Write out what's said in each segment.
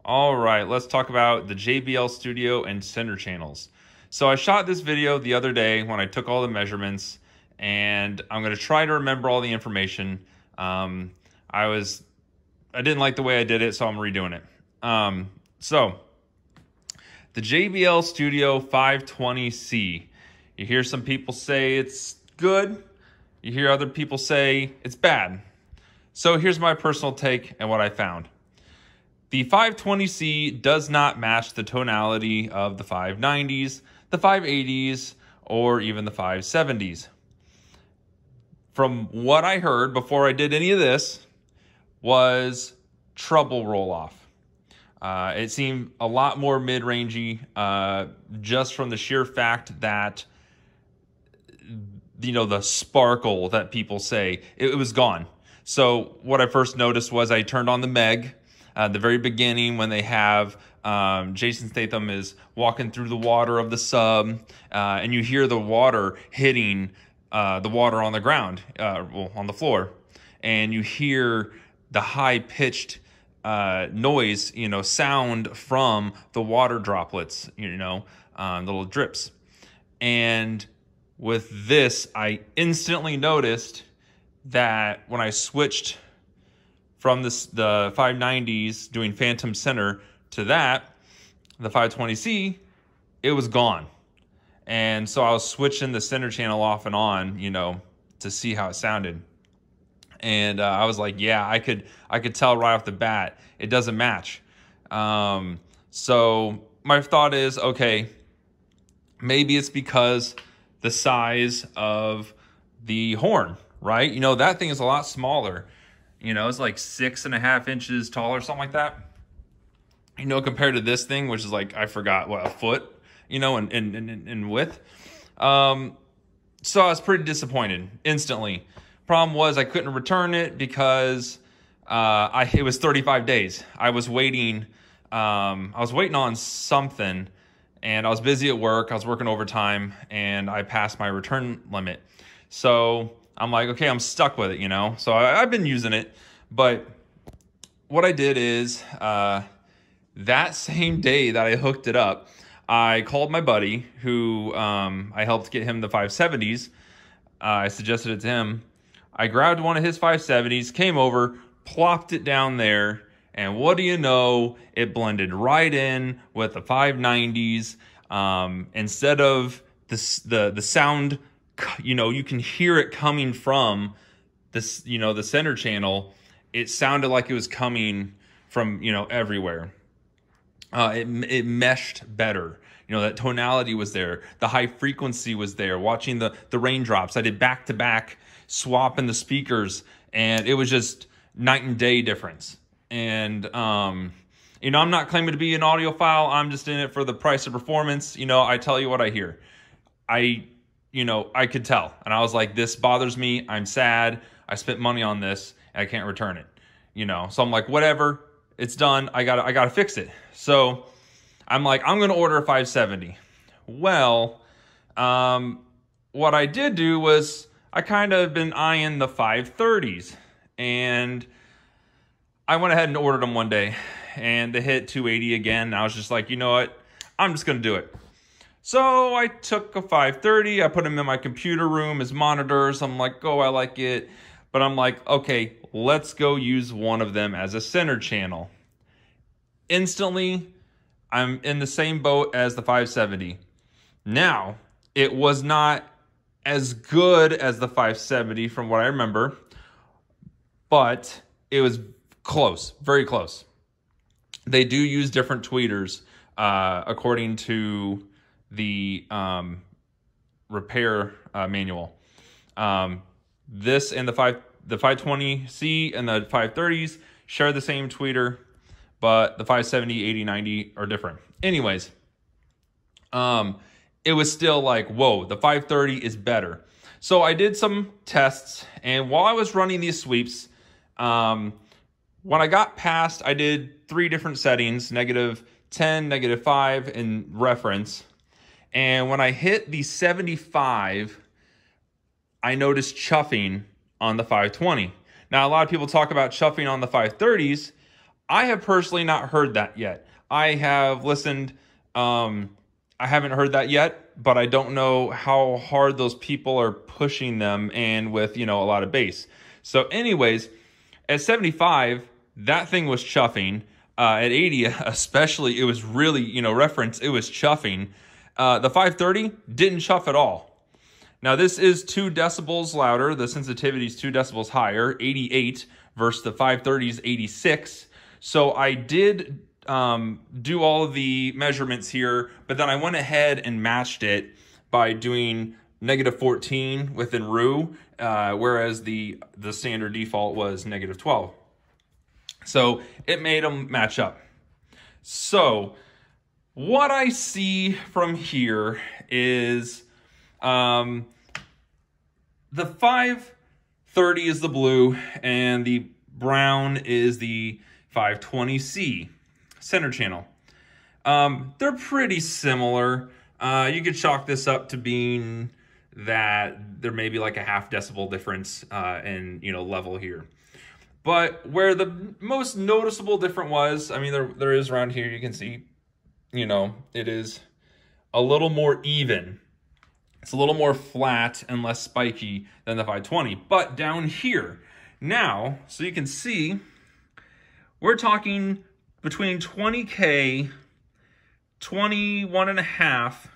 All right, let's talk about the JBL Studio and center channels. So I shot this video the other day when I took all the measurements, and I'm going to try to remember all the information. I didn't like the way I did it, so I'm redoing it. So the JBL Studio 520C. You hear some people say it's good. You hear other people say it's bad. So here's my personal take and what I found. The 520C does not match the tonality of the 590s, the 580s, or even the 570s. From what I heard before I did any of this was treble roll-off. It seemed a lot more mid-rangey just from the sheer fact that, the sparkle that people say, it was gone. So what I first noticed was I turned on the Meg. The very beginning when they have Jason Statham is walking through the water of the sub, and you hear the water hitting the water on the ground, on the floor, and you hear the high-pitched noise, sound from the water droplets, little drips. And with this, I instantly noticed that when I switched from the 590s doing phantom center to the 520C, it was gone. And so I was switching the center channel off and on, to see how it sounded. And I was like, yeah, I could tell right off the bat, it doesn't match. So my thought is, okay, maybe it's because the size of the horn, right? That thing is a lot smaller. It's like 6.5 inches tall or something like that. Compared to this thing, which is like, I forgot, what, a foot, in width. So I was pretty disappointed instantly. Problem was I couldn't return it because it was 35 days. I was waiting on something, and I was busy at work. I was working overtime, and I passed my return limit. So I'm like, okay, I'm stuck with it, So I've been using it. But what I did is that same day that I hooked it up, I called my buddy who I helped get him the 570s. I suggested it to him. I grabbed one of his 570s, came over, plopped it down there, and what do you know? It blended right in with the 590s. Instead of the sound, you can hear it coming from this, the center channel. It sounded like it was coming from, everywhere. It meshed better. That tonality was there. The high frequency was there. Watching the raindrops. I did back-to-back swapping the speakers, and it was just night and day difference. And, I'm not claiming to be an audiophile. I'm just in it for the price of performance. I tell you what I hear. I could tell. And I was like, this bothers me. I'm sad. I spent money on this, and I can't return it. So I'm like, whatever. It's done. I gotta fix it. So I'm like, I'm going to order a 570. Well, what I did do was I kind of been eyeing the 530s. And I went ahead and ordered them one day. And they hit 280 again. I was just like, you know what? I'm just going to do it. So I took a 530, I put them in my computer room as monitors. I'm like, oh, I like it. But I'm like, okay, let's go use one of them as a center channel. Instantly, I'm in the same boat as the 570. Now, it was not as good as the 570 from what I remember, but it was close, very close. They do use different tweeters according to the repair manual. This and the 520C and the 530s share the same tweeter, but the 570, 80, 90 are different. Anyways, it was still like, whoa, the 530 is better. So I did some tests, and while I was running these sweeps, when I got past, I did 3 different settings, -10, -5, and reference. And when I hit the 75, I noticed chuffing on the 520. Now, a lot of people talk about chuffing on the 530s. I have personally not heard that yet. I have listened. I haven't heard that yet, but I don't know how hard those people are pushing them and with, a lot of bass. So anyways, at 75, that thing was chuffing. At 80, especially, it was really, reference, it was chuffing. The 530 didn't chuff at all. Now, this is 2 decibels louder. The sensitivity is 2 decibels higher, 88 versus the 530's 86. So I did do all of the measurements here, but then I went ahead and matched it by doing -14 within RU, whereas the standard default was -12. So it made them match up. So what I see from here is the 530 is the blue and the brown is the 520C center channel. They're pretty similar. You could chalk this up to being that there may be like a half decibel difference in level here. But where the most noticeable difference was, I mean, there is around here, you can see, it is a little more even. It's a little more flat and less spiky than the 520. But down here, now, so you can see, we're talking between 20K, 21.5,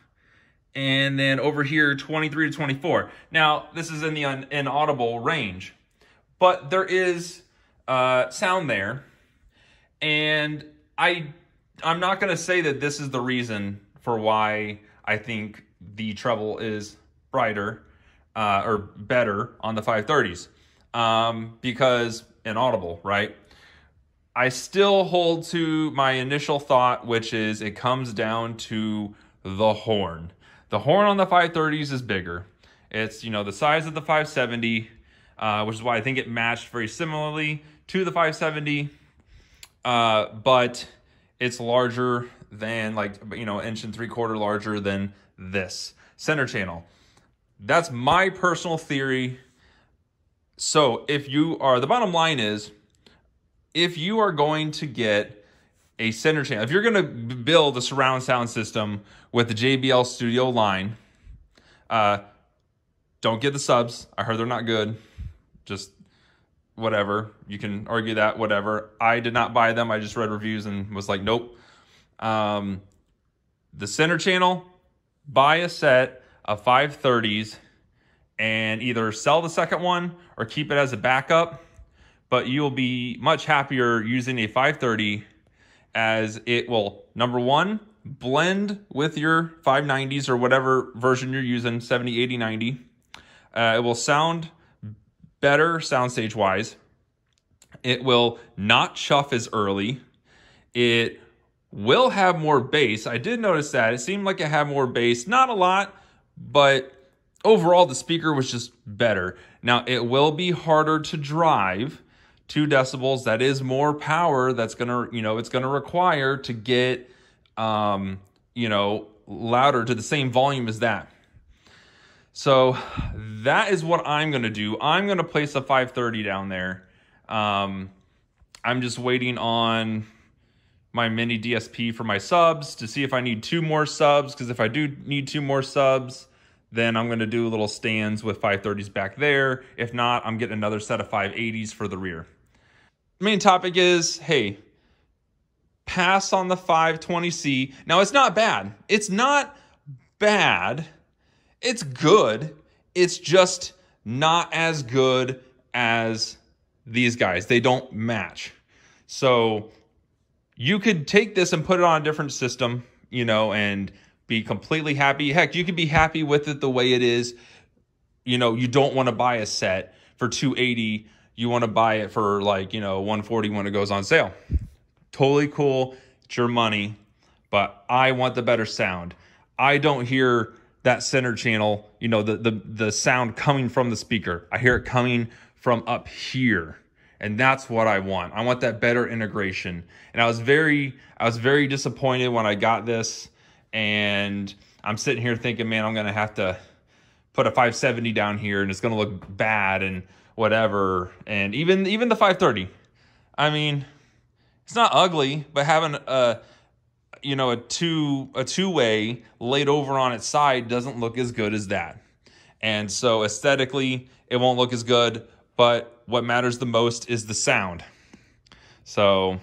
and then over here, 23 to 24. Now, this is in the inaudible range, but there is sound there, and I'm not going to say that this is the reason for why I think the treble is brighter or better on the 530s, because inaudible, right? I still hold to my initial thought, which is it comes down to the horn. The horn on the 530s is bigger. It's, the size of the 570, which is why I think it matched very similarly to the 570, but it's larger than, like, 1.75 inches larger than this center channel. That's my personal theory. So the bottom line is, if you are going to get a center channel, if you're going to build a surround sound system with the JBL Studio line, don't get the subs. I heard they're not good. Just whatever. You can argue that, whatever. I did not buy them. I just read reviews and was like, nope. The center channel, buy a set of 530s and either sell the second one or keep it as a backup. But you'll be much happier using a 530, as it will, number one, blend with your 590s or whatever version you're using, 70, 80, 90. It will sound better soundstage wise. It will not chuff as early. It will have more bass. I did notice that. It seemed like it had more bass. Not a lot, but overall the speaker was just better. Now, it will be harder to drive. 2 decibels, that is more power that's gonna, it's gonna require to get, louder to the same volume as that. So that is what I'm gonna do. I'm gonna place a 530 down there. I'm just waiting on my mini DSP for my subs to see if I need 2 more subs, because if I do need 2 more subs, then I'm gonna do little stands with 530s back there. If not, I'm getting another set of 580s for the rear. Main topic is, hey, pass on the 520C. Now, it's not bad. It's not bad. It's good. It's just not as good as these guys. They don't match. So you could take this and put it on a different system, and be completely happy. Heck, you could be happy with it the way it is. You don't want to buy a set for $280. You want to buy it for like, $140 when it goes on sale. Totally cool. It's your money. But I want the better sound. I don't hear that center channel, the sound coming from the speaker. I hear it coming from up here. And that's what I want. I want that better integration. And I was very disappointed when I got this. And I'm sitting here thinking, man, I'm going to have to put a 570 down here and it's going to look bad and whatever. And even the 530, I mean, it's not ugly, but having a two-way laid over on its side doesn't look as good as that. And so aesthetically, it won't look as good, but what matters the most is the sound. So,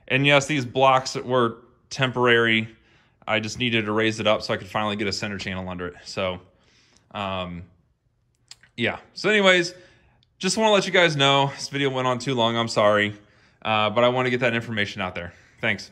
and yes, these blocks were temporary. I just needed to raise it up so I could finally get a center channel under it. So, yeah. So anyways, just want to let you guys know, this video went on too long, I'm sorry. But I want to get that information out there. Thanks.